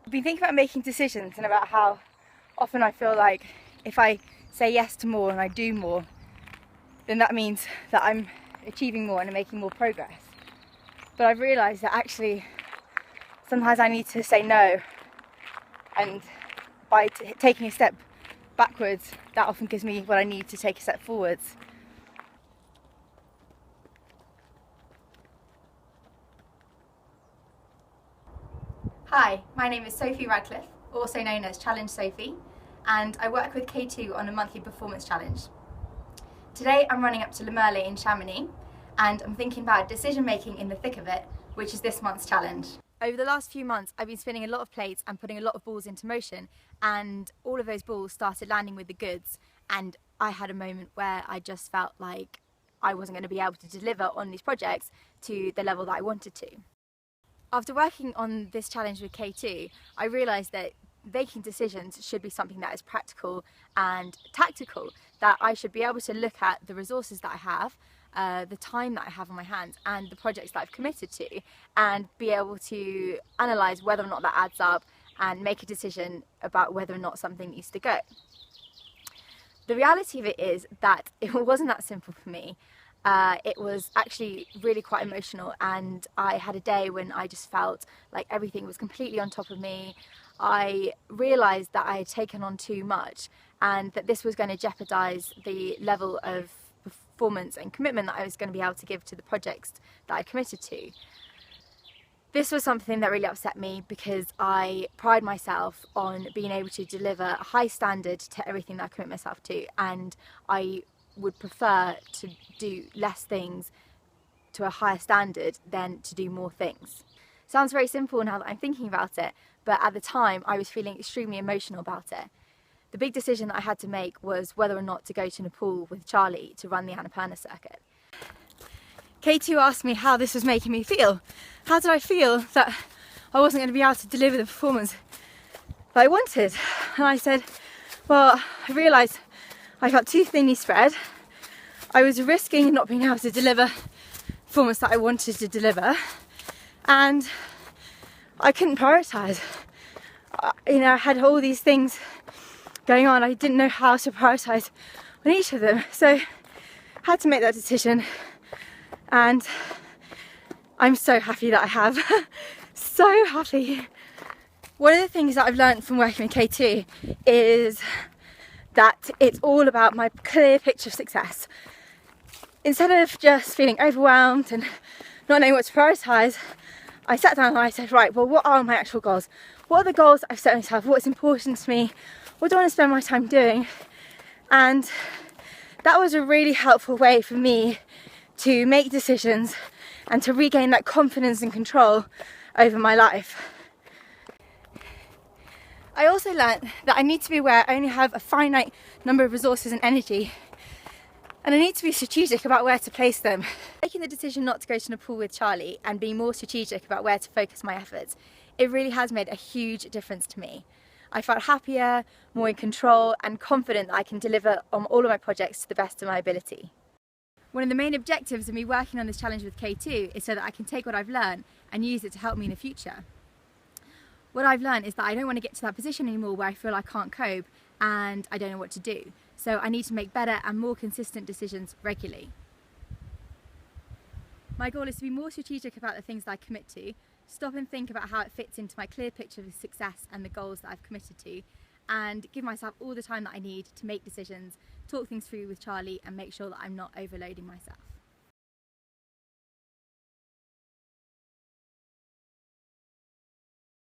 I've been thinking about making decisions and about how often I feel like if I say yes to more and I do more, then that means that I'm achieving more and I'm making more progress. But I've realised that actually sometimes I need to say no, and by taking a step backwards, that often gives me what I need to take a step forwards. Hi, my name is Sophie Radcliffe, also known as Challenge Sophie, and I work with K2 on a monthly performance challenge. Today I'm running up to Le Merlet in Chamonix, and I'm thinking about decision making in the thick of it, which is this month's challenge. Over the last few months I've been spinning a lot of plates and putting a lot of balls into motion, and all of those balls started landing with the goods, and I had a moment where I just felt like I wasn't going to be able to deliver on these projects to the level that I wanted to. After working on this challenge with K2, I realised that making decisions should be something that is practical and tactical, that I should be able to look at the resources that I have, the time that I have on my hands and the projects that I've committed to, and be able to analyse whether or not that adds up and make a decision about whether or not something needs to go. The reality of it is that it wasn't that simple for me. It was actually really quite emotional, and I had a day when I just felt like everything was completely on top of me. I realised that I had taken on too much and that this was going to jeopardise the level of performance and commitment that I was going to be able to give to the projects that I committed to. This was something that really upset me because I pride myself on being able to deliver a high standard to everything that I commit myself to, and I would prefer to do less things to a higher standard than to do more things. Sounds very simple now that I'm thinking about it, but at the time I was feeling extremely emotional about it. The big decision that I had to make was whether or not to go to Nepal with Charlie to run the Annapurna circuit. K2 asked me how this was making me feel. How did I feel that I wasn't going to be able to deliver the performance that I wanted? And I said, well, I realised I felt too thinly spread. I was risking not being able to deliver the performance that I wanted to deliver, and I couldn't prioritise. I had all these things going on. I didn't know how to prioritise on each of them, so I had to make that decision, and I'm so happy that I have. So happy. One of the things that I've learned from working with K2 is that it's all about my clear picture of success. Instead of just feeling overwhelmed and not knowing what to prioritise, I sat down and I said, right, well, what are my actual goals? What are the goals I've set myself? What's important to me? What do I want to spend my time doing? And that was a really helpful way for me to make decisions and to regain that confidence and control over my life. I also learned that I need to be aware I only have a finite number of resources and energy, and I need to be strategic about where to place them. Making the decision not to go to Nepal with Charlie and being more strategic about where to focus my efforts, it really has made a huge difference to me. I felt happier, more in control and confident that I can deliver on all of my projects to the best of my ability. One of the main objectives of me working on this challenge with K2 is so that I can take what I've learned and use it to help me in the future. What I've learned is that I don't want to get to that position anymore where I feel I can't cope and I don't know what to do. So I need to make better and more consistent decisions regularly. My goal is to be more strategic about the things that I commit to, stop and think about how it fits into my clear picture of success and the goals that I've committed to, and give myself all the time that I need to make decisions, talk things through with Charlie and make sure that I'm not overloading myself.